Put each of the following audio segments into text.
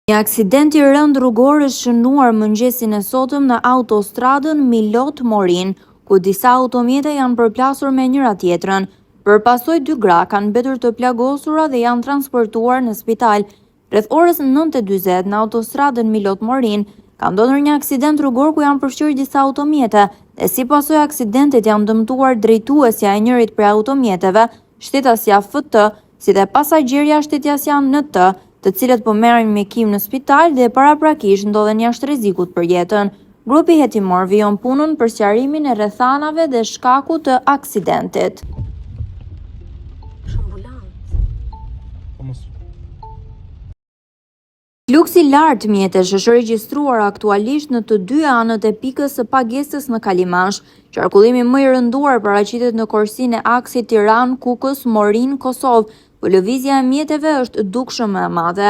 Një aksident i rënd rrugor është shënuar mëngjesin e sotëm në autostradën Milot-Morin, ku disa automjete janë përplasur me njëra tjetrën. Për pasoj 2 gra kanë mbetur të plagosura dhe janë transportuar në spital. Rreth orës 9:40 në autostradën Milot-Morin ka ndodhur një aksident rrugor ku janë përfshirë disa automjete dhe si pasojë e aksidentit janë dëmtuar drejtuesja e njërit prej automjeteve, shtetësja FT, si dhe pasagjerja shtetësja NT, të cilët po merren me kim në spital dhe paraprakisht ndodhen jashtë rrezikut për jetën. Grupi hetimor vijon punën për sqarimin e rrethanave dhe shkakut të aksidentit. Fluksi i lartë mjetesh është regjistruar aktualisht në të dy anët e pikës së pagesës në Kalimash. Qarkullimi më i rënduar paraqitet në korsinë e aksit Tiranë-Kukës-Morin-Kosovë, ku lëvizja e mjeteve është dukshëm e madhe.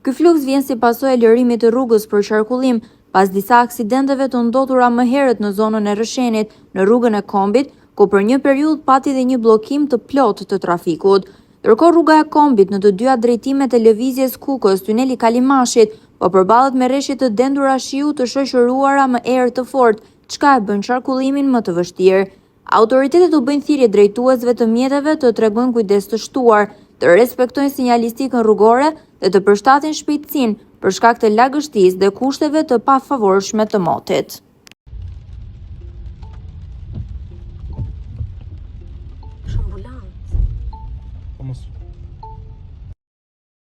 Ky fluks vjen si pasojë e lirimit të rrugës për qarkullim, pas disa aksidenteve të ndodhura më herët në zonën e Rëshenit, në rrugën e Kombit, ku për një periudhë pati dhe një bllokim të plotë të trafikut. Ndërkohë rruga e Kombit në të dyja drejtimet e lëvizjes Kukës, tuneli Kalimashit, po përballet me rreshje të dendura shiu të shoqëruara me erë të fortë, çka e bën qarkullimin më të vështirë. Autoritetet u bëjnë thirrje drejtuesve të mjeteve të tregojnë kujdes të shtuar, të respektojnë sinjalistikën rrugore dhe të përshtatin shpejtësinë për shkak të lagështisë dhe kushteve të pafavorshme të motit.